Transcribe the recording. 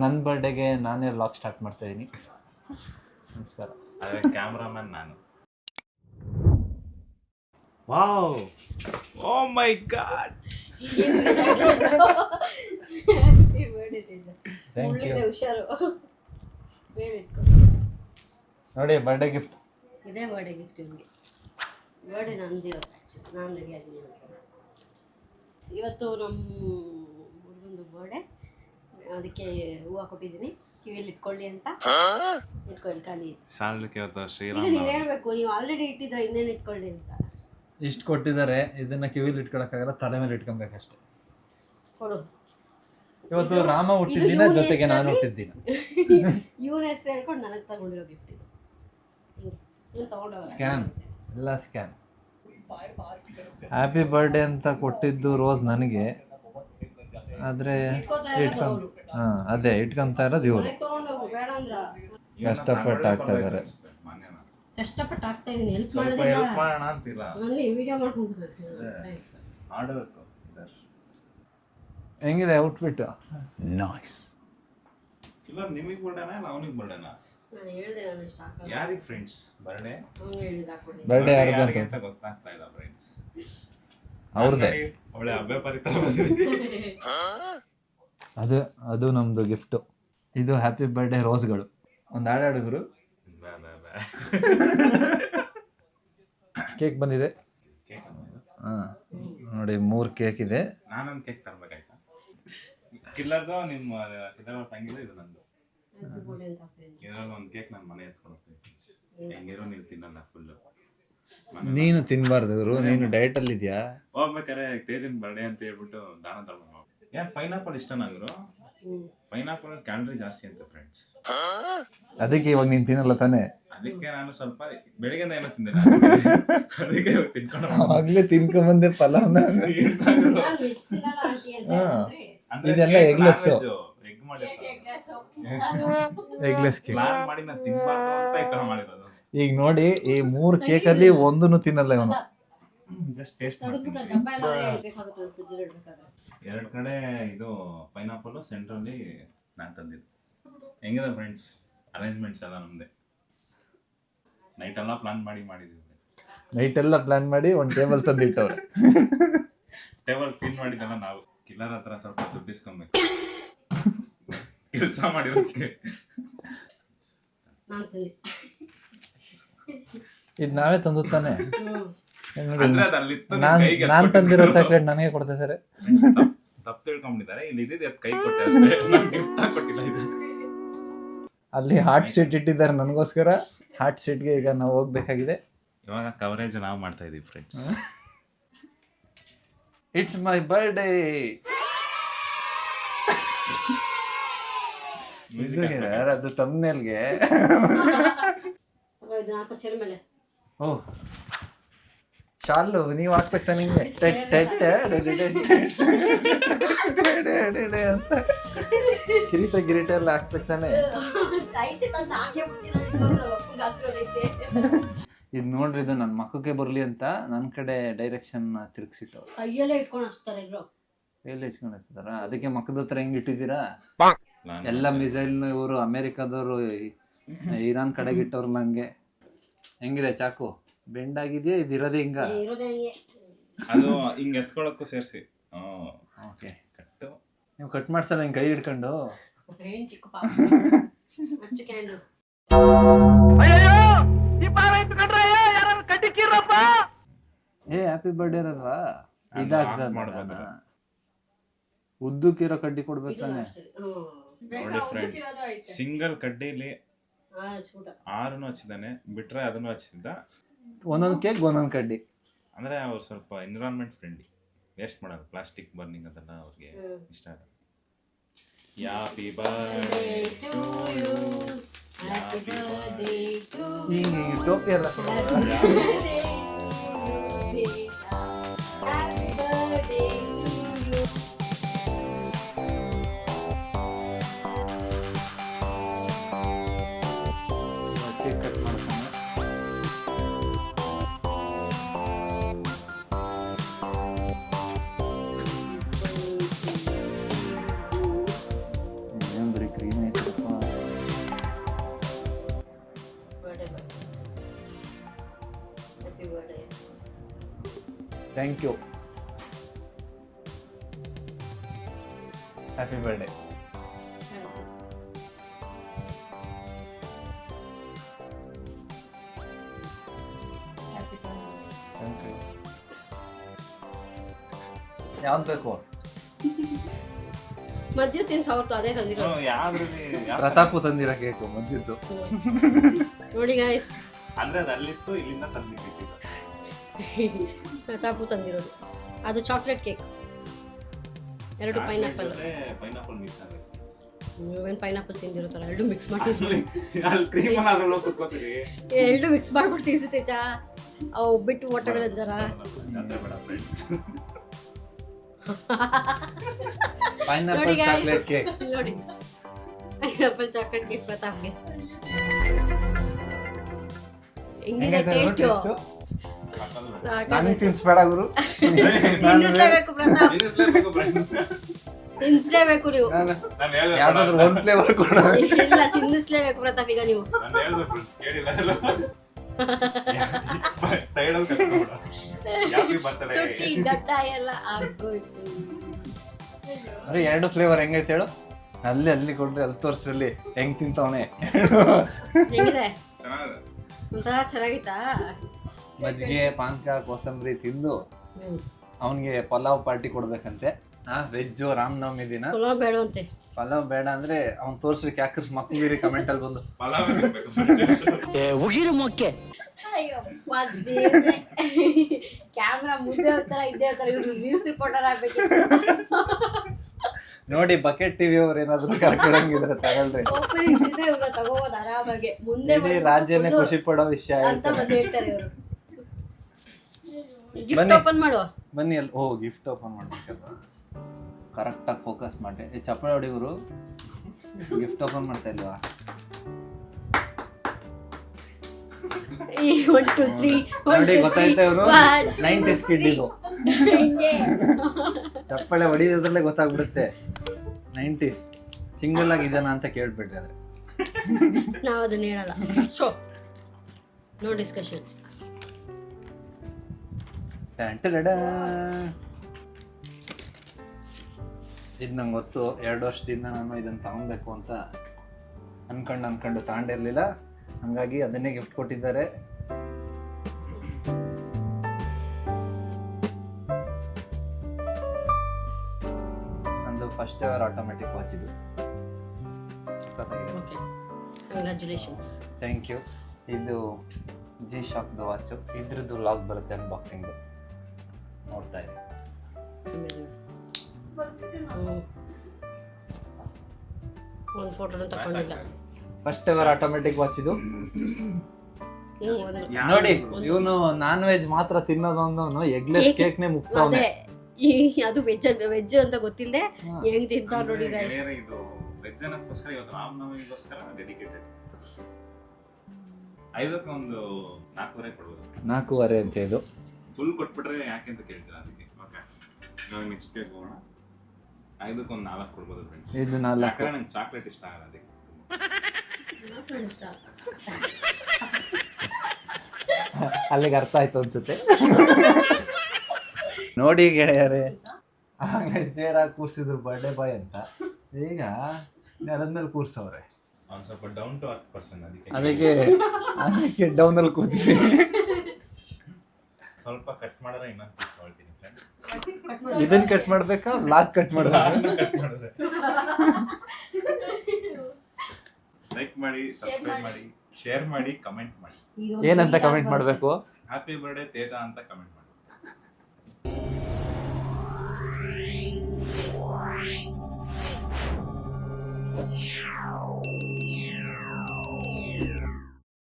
ನನ್ನ ಬರ್ಡೇಗೆ ನಾನೇ vlog start ಮಾಡ್ತಾ ಇದ್ದೀನಿ. ನಮಸ್ಕಾರ. ಅದೇ ಕ್ಯಾಮ್ರಾಮನ್ ನಾನು. ವಾವ್, ಓ ಮೈ ಗಾಡ್, ನೋಡಿ ಬರ್ಡೇ ಗಿಫ್ಟ್. ಇದೇ ಬರ್ಡೇ ಗಿಫ್ಟ್ ಇವನಿಗೆ. ಬರ್ಡೇ ನಂದು ಇವತ್ತು. ನಾನು ರೆಡಿ ಆಗಿದ್ದೀನಿ ಇವತ್ತು. ನಮ್ಮ ಹುಡುಗಂದು ಬರ್ಡೇ, ಅದಕ್ಕೆ ಹೂವು ಕೊಟ್ಟಿದ್ದೀನಿ. ಕಿವಿಯಲ್ಲಿ ಇಟ್ಕೊಳ್ಳಿ ಅಂತ. ಇಟ್ಕೊಳ್ಳಿ ಖಾಲಿ ಸಾಲಕ್ಕೆ ಇವತ್ತು ಈಗ ಶ್ರೀರಾಮ್ ನೀನು ಹೇಳ್ಬೇಕು, ನೀವು ಆಲ್ರೆಡಿ ಇಟ್ಟಿದ್ರೆ ಇನ್ನೇನು ಇಟ್ಕೊಳ್ಳಿ ಅಂತ. ಇಷ್ಟು ಕೊಟ್ಟಿದ್ದಾರೆ, ಇದನ್ನ ಕಿವಿಲಿ ಇಟ್ಕೊಳಕ್ಕಾಗಲ್ಲ, ತಲೆ ಮೇಲೆ ಇಟ್ಕೊಬೇಕಷ್ಟೇ. ಕೊಡು. ಇವತ್ತು ರಾಮ ಹುಟ್ಟಿದ್ದಿನ, ಜೊತೆಗೆ ನಾನು ಹುಟ್ಟಿದ್ದಿನ. ಇವನ ಹೆಸರು ಹೇಳ್ಕೊಂಡು ನನಗೆ ತಗೊಂಡಿರೋ ಗಿಫ್ಟ್ ಇದು. ಇವನು ತಗೊಂಡೋಗ ಸ್ಕ್ಯಾನ್, ಎಲ್ಲ ಸ್ಕ್ಯಾನ್. ಹ್ಯಾಪಿ ಬರ್ಡೇ ಅಂತ ಕೊಟ್ಟಿದ್ದು ರೋಸ್ ನನಗೆ, ಆದರೆ ಅದೇ ಇಟ್ಕೊಂತ ಇರೋದು ಇವರು. ತಗೊಂಡೋಗು, ಬೇಡ ಅಂದ್ರ. ಕಷ್ಟಪಟ್ಟು ಆಗ್ತಾ ಇದ್ದಾರೆ. ಕಷ್ಟಪಟ್ಟು ಆಗ್ತಾ ಇದೀನಿ, ಹೆಲ್ಪ್ ಸ್ವಲ್ಪ ಮಾಡೋದಿಲ್ಲ. ಹೆಲ್ಪ್ ಮಾಡೋಣ ಅಂತಿಲ್ಲ, ಅಲ್ಲಿ ವಿಡಿಯೋ ಮಾಡ್ಕೊಂಡು ಆಡಬೇಕು. ಹೆಂಗಿದೆ ಔಟ್ಫಿಟ್? ನೈಸ್. ಇಲ್ಲ ನಿಮಗೆ ಬರ್ಡೇನಾ ಇಲ್ಲ ಅವನಿಗೆ ಬರ್ಡೇನಾ? ನಾನು ಹೇಳ್ದೆ, ನಾನು ಇಷ್ಟ ಹಾಕಲ್ಲ. ಯಾರಿಗೆ ಫ್ರೆಂಡ್ಸ್ ಬರ್ಡೇ? ಅವ್ನು ಹೇಳಿದ ಹಾಕೊಳ್ಳಿ. ಬರ್ಡೇ ಯಾರಿಗೆ ಅಂತ ಗೊತ್ತಾಗ್ತಾ ಇಲ್ಲ ಫ್ರೆಂಡ್ಸ್. ಅವ್ರದ್ದೇ. ಒಳ್ಳೆ ಹಬ್ಬ ಪರಿತಾರ ಬಂದಿದೆ. ಅದು ನಮ್ದು ಗಿಫ್ಟು. ಇದು ಹ್ಯಾಪಿ ಬರ್ಡೇ ರೋಸ್ಗಳು. ಒಂದು ಹಾಡಾಡಿದ್ರು. ಕೇಕ್ ಬಂದಿದೆ. ಹಾಂ ನೋಡಿ, 3 ಕೇಕ್ ಇದೆ. ನಾನೊಂದು ಕೇಕ್ ತರ್ಬೇಕಾಯ್ತಾ? ಕಿಲ್ಲರ್ದು ನಿಮ್ಮ ಕಿಲ್ಲರ್ ತಂಗಿದು, ಇದು ನಂದು. ಇದರಲ್ಲಿ ಒಂದು ಕೇಕ್ ನಾನು ಮನೆ ಎತ್ಕೊಂಡು ಹೋಗ್ತೀನಿ. ಹೆಂಗಿರೋ ನೀವು ತಿನ್ನಲ್ಲ ಫುಲ್ಲು. ನೀನು ತಿನ್ಬಾರ್ದು ಗುರು, ನೀನು ಡಯಟ್ ಅಲ್ಲಿ ಇದೆಯಾ? ಹೋಗ್ಬೇಕಾರೆ ತೇಜನ್ ಬರ್ಡೇ ಅಂತ ಹೇಳ್ಬಿಟ್ಟು ದಾನ ತಗೊಂಡು ಏನ್ ಪೈನಾಪಲ್ ಇಷ್ಟ ನಂಗರು. ಪೈನಾಪಲ್ ಕ್ಯಾಲರಿ ಜಾಸ್ತಿ ಅಂತ ಫ್ರೆಂಡ್ಸ್. ಅದಕ್ಕೆ ಇವಾಗ ನೀನು ತಿನ್ನಲ್ಲ ತಾನೆ? ಅದಕ್ಕೆ ನಾನು ಸ್ವಲ್ಪ ಬೆಳಿಗ್ಗೆ ಏನೋ ತಿಂದೆ, ಅದಕ್ಕೆ ತಿನ್ಕೊಂಡು ಅವಾಗಲೇ ತಿನ್ಕೊಂಬಂದೆ ಪಲಾವ್ನ. ಇದೆಲ್ಲ ಎಗ್ಲೆಸ್ ಕೇಕ್ ಮಾಡಿ ನಾನು ತಿನ್ಬಾರ್ದು ಅಂತ ಈ ತರ ಮಾಡಿರೋದು. ಈಗ ನೋಡಿ, ಈ 3 ಕೇಕಲ್ಲಿ ಒಂದನ್ನು ತಿನ್ನಲ್ಲ ಇವನು. ಜಸ್ಟ್ ಟೇಸ್ಟ್ ಎರಡು ಕಡೆ ಇದು ಪೈನಾಪಲ್, ಸೆಂಟ್ರಲ್ಲಿ ನಾನು ತಂದಿದ್ದು. ಹೆಂಗಿದೆ ಫ್ರೆಂಡ್ಸ್ ಅರೇಂಜ್ಮೆಂಟ್ಸ್ ಎಲ್ಲ ನಮ್ದೆ. ನೈಟ್ ಎಲ್ಲ ಪ್ಲಾನ್ ಮಾಡಿದ್ದೀವಿ. ನೈಟ್ ಎಲ್ಲ ಪ್ಲಾನ್ ಮಾಡಿ ಒಂದು ಟೇಬಲ್ ತಂದಿಟ್ಟವ್ರೆ. ಟೇಬಲ್ ಕ್ಲೀನ್ ಮಾಡಿದ್ದೆಲ್ಲ ನಾವು. ಕಿಲ್ಲರ್ ಹತ್ರ ಸ್ವಲ್ಪ ದುಡ್ಡು ಇಸ್ಕೊಬೇಕು ಕೆಲಸ ಮಾಡಿರೋದಕ್ಕೆ. ಇದು ನಾವೇ ತಂದು ತಾನೆ. ನಾನು ತಂದಿರೋ ಚಾಕ್ಲೇಟ್ ನನಗೆ ಕೊಡ್ತಾ ಸರ್. ತಪ್ಪು ತಿಳ್ಕೊಂಡಿದ್ದಾರೆ. ಇಲ್ಲಿ ಇದ್ದಿದ್ದು ಕೈ ಕೊಟ್ಟೆ ಅಷ್ಟೇ, ಗಿಫ್ಟ್ ಕೊಟ್ಟಿಲ್ಲ. ಇದು ಅಲ್ಲಿ ಹಾರ್ಟ್ ಸೀಟ್ ಇಟ್ಟಿದ್ದಾರೆ ನನಗೋಸ್ಕರ. ಹಾರ್ಟ್ ಸೀಟ್ಗೆ ಈಗ ನಾವು ಹೋಗ್ಬೇಕಾಗಿದೆ. ಇವಾಗ ಕವರೇಜ್ ನಾವು ಮಾಡ್ತಾ ಇದೀವಿ ಫ್ರೆಂಡ್ಸ್. It's my birthday. ಅದು ತಮ್ನೇಲ್ಗೆ. ಓಹ್ ಚಾಲು, ನೀವು ಹಾಕ್ಬೇಕು ನಿಂಗೆ ಅಂತ ಕಿರೀಟ ಎಲ್ಲ ಹಾಕ್ಬೇಕು ತಾನೆ. ಇದು ನೋಡ್ರಿ, ಇದು ನನ್ನ ಮಕ್ಕಕ್ಕೆ ಬರಲಿ ಅಂತ ನನ್ನ ಕಡೆ ಡೈರೆಕ್ಷನ್ ತಿರುಗಿಸಿಟ್ಟು ಕೈಯಲ್ಲೇ ಇಟ್ಕೊಂಡು ಹಚ್ತಾರೆ. ಕೈಯಲ್ಲಿ ಇಟ್ಕೊಂಡು ಹಚ್ತಾರ. ಅದಕ್ಕೆ ಮಕ್ಕದ ಹತ್ರ ಹೆಂಗ್ ಇಟ್ಟಿದ್ದೀರಾ? ಎಲ್ಲ ಮಿಸೈಲ್ನು ಇವರು ಅಮೇರಿಕಾದವರು ಇರಾನ್ ಕಡೆಗೆ ಇಟ್ಟವ್ರು. ನಂಗೆ ಹೆಂಗಿದೆ ಚಾಕು? ಬೆಂಡ್ ಆಗಿದೆಯಾ? ಇದು ಇರೋದೇ ಹಿಂಗ? ಅದು ಹಿಂಗ್ ಎತ್ಕೊಳಕ್ಕೂ ಸೇರಿಸಿ. ಓಕೆ, ಕಟ್ಟು. ನೀವು ಕಟ್ ಮಾಡ್ಸಲ್ಲ ಹಿಂಗೆ ಕೈ ಹಿಡ್ಕೊಂಡು? ಏ ಹ್ಯಾಪಿ ಬರ್ಡೇ ಅಲ್ವಾ? ಇದಾಗ್ತದ. ಉದ್ದಕ್ಕಿರೋ ಕಡ್ಡಿ ಕೊಡ್ಬೇಕಾನೆ. ನೋಡಿ ಫ್ರೆಂಡ್ಸ್, ಸಿಂಗಲ್ ಕಡ್ಡಿಲಿ 6 ಹಚ್ಚಿದ್ದಾನೆ, ಬಿಟ್ರೆ ಅದನ್ನು ಹಚ್ಚಿದ್ದ. ಒಂದೊಂದು ಕೇಕ್ ಒಂದೊಂದು ಕಡ್ಡಿ. ಅಂದ್ರೆ ಅವ್ರು ಸ್ವಲ್ಪ ಎನ್ವಿರಾನ್ಮೆಂಟ್ ಫ್ರೆಂಡ್ಲಿ, ವೇಸ್ಟ್ ಮಾಡೋದು, ಪ್ಲಾಸ್ಟಿಕ್ ಬರ್ನಿಂಗ್ ಅದೆಲ್ಲ ಅವ್ರಿಗೆ ಇಷ್ಟ ಆಗಲ್ಲ. Happy birthday to you, happy birthday to you. ಈ ಟೋಪಿ ಎಲ್ಲ ಕೇಕ್ ಕಟ್ ಮಾಡ್ತಾನೆ. ಏನ್ ಬರೀ cream thank you. Happy birthday. Thank you. ಯಾವ್ದು ಬೇಕು? ಮಧ್ಯ ತಿನ್ಸ್ ಅವ್ರದ್ದು ಅದೇ ತಂದಿರೋ. ಪ್ರತಾಪು ತಂದಿರೋ ಕೇಕು ಮದ್ದಿದ್ದು. ನೋಡಿ ಗಾಯ್ಸ್, ಅಂದ್ರೆ ಅದು ಅಲ್ಲಿತ್ತು, ಇಲ್ಲಿಂದ ತಂದಿಟ್ಟಿದ್ದು. ಪ್ರತಾಪು ತಂದಿರೋದು ಅದು chocolate cake. 2 pineapple. Pineapple mix ಆಗುತ್ತೆ. ನೀವೇನು ಪೈನಾಪಲ್ ತಿಂದಿರುತ್ತಲ್ಲ, 2 ಮಿಕ್ಸ್ ಮಾಡಿ ಅಲ್ಲಿ ಕ್ರೀಮ್ ಅಲ್ಲ ಕೂತ್ಕೋತೀರಿ. 2 ಮಿಕ್ಸ್ ಮಾಡ್ಬಿಟ್ಟು ತಿನ್ಸುತ್ತೆ ಚಾ. ಅವು ಬಿಟ್ಟು ಒಟ್ಟಗಳಂತಾರ. ಪೈನಾಪಲ್ ಚಾಕ್ಲೇಟ್ ಕೇಕ್ ನೋಡಿ, ಪೈನಾಪಲ್ ಚಾಕ್ಲೇಟ್ ಕೇಕ್ ಪ್ರತಾಪ್ಗೆ ಹೆಂಗಿದೆ ಟೇಸ್ಟು? ನನಗೆ ತಿನ್ಸ್ಬೇಡ ಗುರು. ತಿನ್ನಿಸ್ಲೇಬೇಕು ಪ್ರತಾಪ್, ತಿನ್ನಿಸ್ಲೇಬೇಕು ನೀವು. ಯಾವ್ದಾದ್ರು ಒಂದು ಫ್ಲೇವರ್ ಕೊಡ. ಇಲ್ಲ, ತಿನ್ನಿಸ್ಲೇಬೇಕು ಪ್ರತಾಪ್ ಈಗ ನೀವು. ತುಟಿ ಗಡ್ಡ ಎಲ್ಲ ಆಗೋಯ್ತು. ಅರೆ 2 ಫ್ಲೇವರ್ ಹೆಂಗೈತೆ ಹೇಳು? ಅಲ್ಲಿ ಕೊಡ್ರಿ, ಅಲ್ಲಿ ತೋರ್ಸ್ರಲ್ಲಿ ಹೆಂಗ್ ತಿಂತವನೆ. ಹೆಂಗಿದೆ? ಒಂಥರ ಚೆನ್ನಾಗಿತ್ತಾ? ಮಜ್ಜಿಗೆ, ಪಾನಕ, ಕೋಸಂಬರಿ ತಿಂದು ಅವನಿಗೆ ಪಲಾವ್ ಪಾರ್ಟಿ ಕೊಡ್ಬೇಕಂತೆ. ವೆಜ್ಜು ರಾಮನವಮಿ ದಿನ. ಪಲಾವ್ ಬೇಡ ಅಂತೆ. ಪಲಾವ್ ಬೇಡ ಅಂದ್ರೆ ಅವ್ನು ತೋರ್ಸ್ರಿ ಕ್ಯಾಕರ್ಸ್ ಮಕ್ಕಳಿರಿ ಕಮೆಂಟ್ ಅಲ್ಲಿ ಬಂದು. ಕ್ಯಾಮ್ರಾ ಮುಂದೆ ಹೋಗ್ತಾರ ಇದ್ದೇ ಹೋಗ್ತಾರ. ಇವ್ರು ನ್ಯೂಸ್ ರಿಪೋರ್ಟರ್ ಆಗ್ಬೇಕು. ನೋಡಿ, ಬಕೆಟ್ ಟಿವಿ ಅವ್ರು ಏನಾದ್ರು ಕರ್ಕೊಂಡಂಗಿದ್ರೆ ತಗೊಳ್ರಿ. ಓಪನಿಂಗ್ಸ್ ಇದ್ರೆ ಇವ್ರನ್ನ ತಗೋಬೋದು ಆರಾಮಾಗಿ. ಮುಂದೆ ಇಡೀ ರಾಜ್ಯನೇ ಖುಷಿ ಪಡೋ ವಿಷಯ ಅಂತ ಬಂದು ಹೇಳ್ತಾರೆ ಇವರು. ಗಿಫ್ಟ್ ಓಪನ್ ಮಾಡುವ ಬನ್ನಿ. ಅಲ್ಲಿ ಗಿಫ್ಟ್ ಓಪನ್ ಮಾಡ್ಬೇಕಲ್ವಾ? ಕರೆಕ್ಟಾಗಿ ಫೋಕಸ್ ಮಾಡಿ. ಚಪ್ಪಳ ಹೊಡಿವರು ಗಿಫ್ಟ್ ಓಪನ್ ಮಾಡ್ತಾ ಇಲ್ವಾ? 1 2 3 ನೋಡಿ, ಗೊತ್ತಾಯ್ತಾ ಇವನು 90s ಕಿಡ್ ಇದು. ಚಪ್ಪಳೆ ಹೊಡಿಯೋದ್ರಲ್ಲೇ ಗೊತ್ತಾಗ್ಬಿಡುತ್ತೆ 90s. ಸಿಂಗಲ್ ಆಗಿದ್ದಾನ ಅಂತ ಕೇಳ್ಬಿಡ್ರಿ. ಆದ್ರೆ ನಾವು ಅದನ್ನ ಹೇಳಲ್ಲ. So no discussion. ಇದು ನಂಗೆ ಗೊತ್ತು. 2 ವರ್ಷದಿಂದ ನಾನು ಇದನ್ನ ತಗೊಬೇಕು ಅಂತ ಅನ್ಕೊಂಡು ತಗೊಂಡಿರ್ಲಿಲ್ಲ. ಹಂಗಾಗಿ ಅದನ್ನೇ ಗಿಫ್ಟ್ ಕೊಟ್ಟಿದ್ದಾರೆ. ನಂದು ಫಸ್ಟ್ ಎವರ್ ಆಟೋಮೆಟಿಕ್ ವಾಚ್ ಇದು. Okay, congratulations. Thank you. ಇದು G-Shockದು ವಾಚು. ಇದ್ರದ್ದು ಲಾಗ್ ಬರುತ್ತೆ ಅನ್ಬಾಕ್ಸಿಂಗ್. ನೋಡ್ತಾ ಇದೆ. ಒಂದು ಫೋಟೋನ ತಗೊಂಡಿಲ್ಲ. ಫಸ್ಟ್ ಎವರ್ ಆಟೋಮೆಟಿಕ್ ವಾಚ್ ಇದು. ನೋಡಿ, ಇವನು ನಾನ್ ವೆಜ್ ಮಾತ್ರ ತಿನ್ನೋದೊಂದವನು ಎಗ್ಲೆಸ್ ಕೇಕ್ ನೇ ಮುಕ್ತವನೆ. ಅದು ವೆಜ್ ಅಂತ ಗೊತ್ತಿಲ್ಲದೆ ಹೆಂಗ್ ತಿಂತಾವ್ ನೋಡಿ ಗೈಸ್. ಇದು ವೆಜ್ ಅನ್ನೋದಕ್ಕೋಸ್ಕರ ಇವತ್ತು ರಾಮನವಮಿಗೋಸ್ಕರ ಡೆಡಿಕೇಟೆಡ್. 5ಕ್ಕೆ ಒಂದು 4.5 ಕೊಡ್ಬೋದು. 4.5 ಅಂತ ಇದು. ಫುಲ್ ಕೊಟ್ಬಿಟ್ರೆ ಯಾಕೆ ಅಂತ ಕೇಳ್ತೀರಾ? ಅದಕ್ಕೆ ಓಕೆ, ಇವಾಗ ನೆಕ್ಸ್ಟ್ ಕೇಕ್ ಹೋಗೋಣ. 5ಕ್ಕೆ ಒಂದು 4 ಕೊಡ್ಬೋದು ಫ್ರೆಂಡ್ಸ್. ಇದು 4. ಯಾಕಂದ್ರೆ ನಂಗೆ ಚಾಕ್ಲೇಟ್ ಇಷ್ಟ ಆಗಲ್ಲ ಅದಕ್ಕೆ. ಅಲ್ಲಿಗೆ ಅರ್ಥ ಆಯ್ತು ಅನ್ಸುತ್ತೆ. ನೋಡಿ ಗೆಳೆಯರೇ, ಸೇರಾಗಿ ಕೂರ್ಸಿದ್ರು ಬರ್ಡೇ ಬಾಯ್ ಅಂತ. ಈಗ ನೆಲದ್ಮೇಲೆ ಕೂರ್ಸವ್ರೆ. ಅವ್ನು ಸ್ವಲ್ಪ ಡೌನ್ ಟು ಅರ್ತ್ ಪರ್ಸನ್. ಅದಕ್ಕೆ ಡೌನಲ್ಲಿ ಕೂತಿದ್ದೀನಿ. ಸ್ವಲ್ಪ ಕಟ್ ಮಾಡಿದ್ರೆ ಇನ್ನೊಂದು ಪೀಸ್ ತೊಗೊಳ್ತೀನಿ ಫ್ರೆಂಡ್ಸ್. ಇದನ್ನ ಕಟ್ ಮಾಡ್ಬೇಕಾ? ಲಾಗ್ ಕಟ್ ಮಾಡ್ಬೇಕಾ? ಲೈಕ್ ಮಾಡಿ, ಸಬ್ಸ್ಕ್ರೈಬ್ ಮಾಡಿ, ಶೇರ್ ಮಾಡಿ, ಕಮೆಂಟ್ ಮಾಡಿ. ಏನಂತ ಕಮೆಂಟ್ ಮಾಡ್ಬೇಕು? ಹ್ಯಾಪಿ ಬರ್ಡೇ ತೇಜ ಅಂತ ಕಮೆಂಟ್ ಮಾಡಿ.